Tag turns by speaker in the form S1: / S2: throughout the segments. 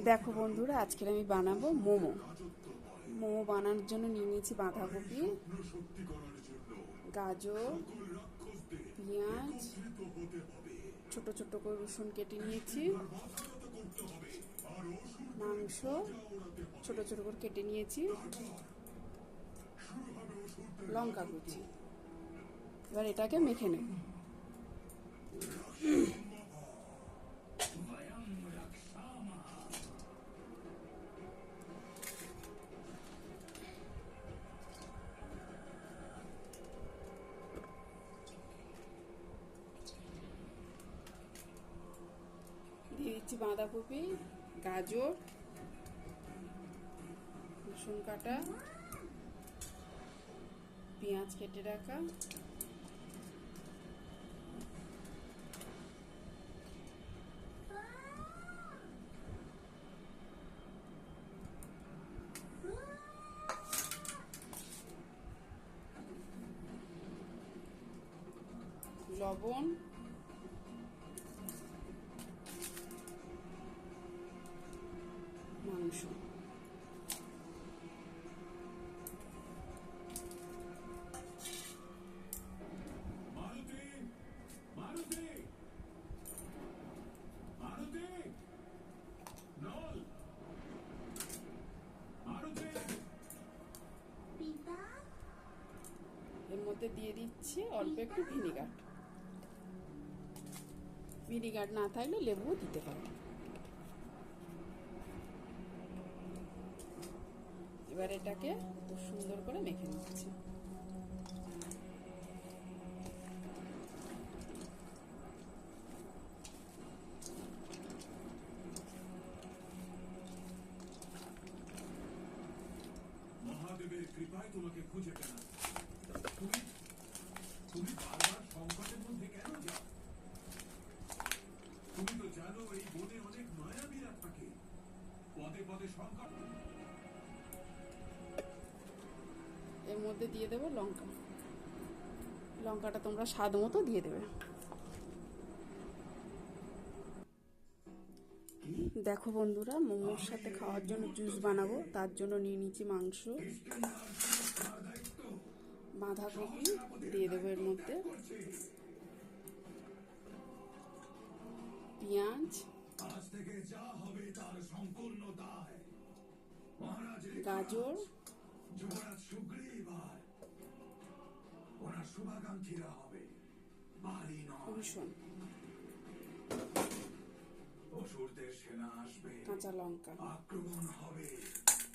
S1: দেখো বন্ধুরা, আজকে আমি বানাবো মোমো। মোমো বানানোর জন্য নিয়ে নিয়েছি বাঁধাকপি, গাজর, পেঁয়াজ, ছোট ছোট করে রসুন কেটে নিয়েছি, মাংস ছোট ছোট করে কেটে নিয়েছি, লঙ্কা কুচি। এবার এটাকে মেখে নেব। দিয়ে দিচ্ছি বাঁধাকপি, গাজর, রসুন কাটা, পেঁয়াজ কেটে রাখা, লবণ, মাংস। এর মধ্যে দিয়ে দিচ্ছি অল্প একটু ভিনিগার। ভিনিগার না থাকলে লেবুও দিতে পারো। এবার এটাকে খুব সুন্দর করে মেখে নিচ্ছি।
S2: মহাদেবের কৃপায় তোমাকে খুঁজে পেলাম। তুমি বারবার সংকটের মধ্যে কেন যাও? তুমি তো জানো এই বনে অনেক মায়াবীরা থাকে, পদে পদে সংকট।
S1: এর মধ্যে দিয়ে দেবো লঙ্কা। লঙ্কাটা তোমরা স্বাদ মতো দিয়ে দেবে। দেখো বন্ধুরা, মোমোর সাথে খাওয়ার জন্য জুস বানাবো। তার জন্য নিয়ে নিচ্ছি মাংস, বাঁধাকপি দিয়ে দেবো এর মধ্যে, পেঁয়াজ, গাজর, রসুন,
S2: অসুরদের সেনা আসবে,
S1: কাঁচা লঙ্কা,
S2: আক্রমণ হবে।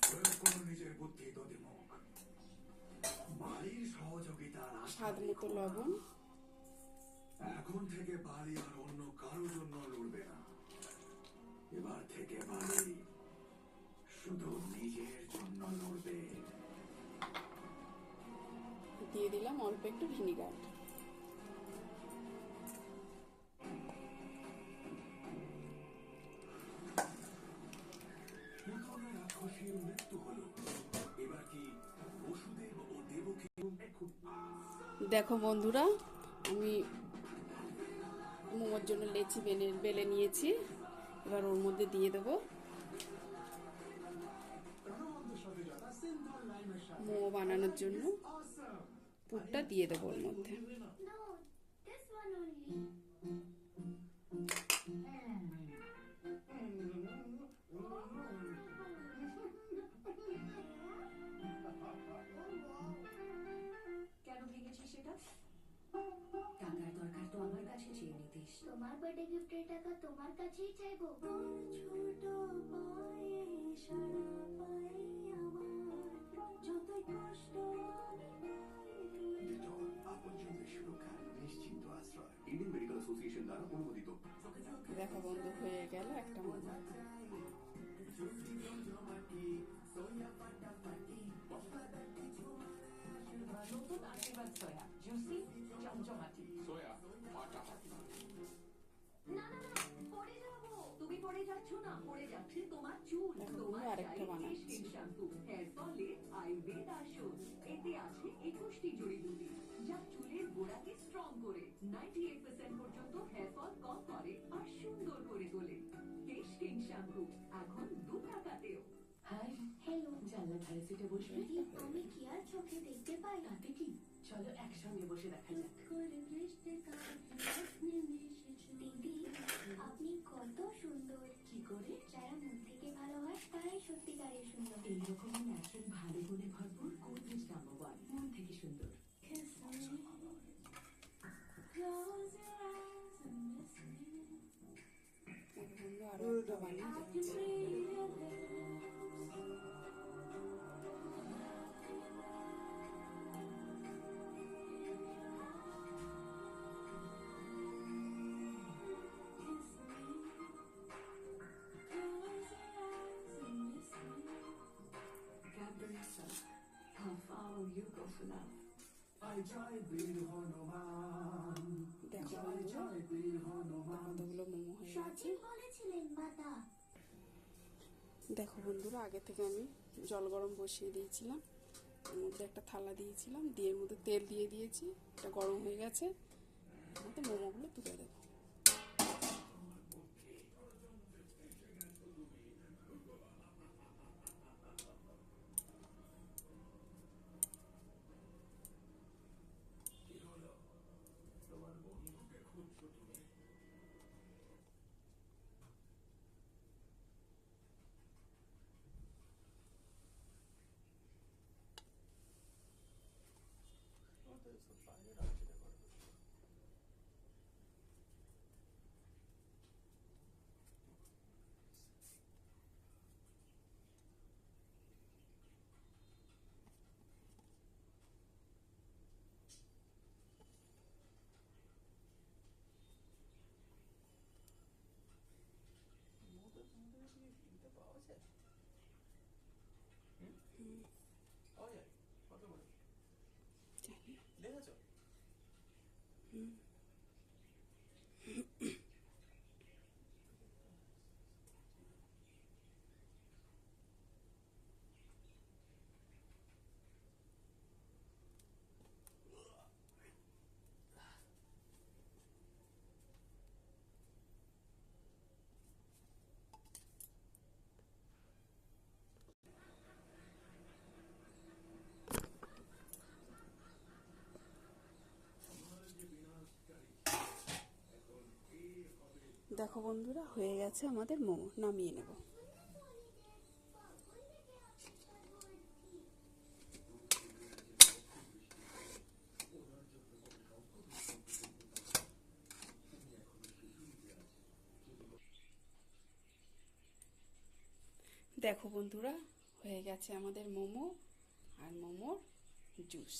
S2: প্রয়োগ করো নিজের বুদ্ধি দধিমুখ। বালির সহযোগিতার
S1: স্বাদ মতো লবণ।
S2: এখন থেকে বালি আর অন্য কারোর জন্য লড়বে না। এবার থেকে বালি শুধু নিজের জন্য লড়বে।
S1: দিয়ে দিলাম অল্প একটু ভিনিগার। দেখো বন্ধুরা, আমি মোমোর জন্য লেচি বেলে নিয়েছি। এবার ওর মধ্যে দিয়ে দেবো মোমো বানানোর জন্য পুরটা দিয়ে দেবো ওর মধ্যে।
S3: টাকার দরকার তো আমার কাছে চেয়ে নিতিস।
S4: তোমার বার্থডে গিফটের টাকা তোমার কাছেই চাইবো।
S3: ছোট পায়ে সারা পাই আমার, যতই কষ্ট
S2: নিশ্চিন্ত আশ্রয় ইন্ডিয়ান মেডিকেল অ্যাসোসিয়েশন দ্বারা অনুমোদিত।
S1: দেখা বন্ধ হয়ে গেল একটা মোমো।
S3: নতুন আশীর্বাদ সয়া জুসি চমচমাটি।
S2: সোয়া ফাটাফাটি।
S3: না না না, পড়ে যাবো। তুমি পড়ে যাচ্ছ না, পড়ে যাচ্ছে তোমার চুল। তোমার
S1: আরেকটা বানাচ্ছি।
S3: শ্যাম্পু হেয়ার ফলে আয়ুর্বেদ আসন। এতে আছে 21টি জড়িবুটি, যা চুলের গোড়াকে স্ট্রং করে 98% পর্যন্ত হেয়ার ফল কম করে আর সুন্দর করে তোলে। কেশ কিং শ্যাম্পু এখন জানলার ধারে সিটে বসবে?
S4: আমি কি আর চোখে দেখতে পাই?
S3: তাতে কি, চলো একসঙ্গে বসে দেখা যাক।
S4: দিদি, আপনি কত সুন্দর।
S3: কি করে?
S4: যারা মন থেকে ভালো হয় তারাই সত্যিকারের সুন্দর।
S3: এইরকম ন্যাচারাল ভালো গুণে ভরপুর গোদরেজ নাম্বার ওয়ান, মন থেকে সুন্দর।
S1: দেখো বন্ধু, আরো একটা বানিয়ে যাচ্ছে।
S3: Cadbury Silk. How far will you go for love?
S1: দেখো বন্ধুরা, কতগুলো মোমো হয়ে গেছে।
S4: সঠিক বলেছিলেন মাতা।
S1: দেখো বন্ধুরা, আগে থেকে আমি জল গরম বসিয়ে দিয়েছিলাম, এর মধ্যে একটা থালা দিয়েছিলাম, দিয়ে এর মধ্যে তেল দিয়ে দিয়েছি, এটা গরম হয়ে গেছে। এর মধ্যে মোমোগুলো তুলে দেবো। দেখো বন্ধুরা, হয়ে গেছে আমাদের মোমো, নামিয়ে নেব। দেখো বন্ধুরা, হয়ে গেছে আমাদের মোমো আর মোমোর জুস।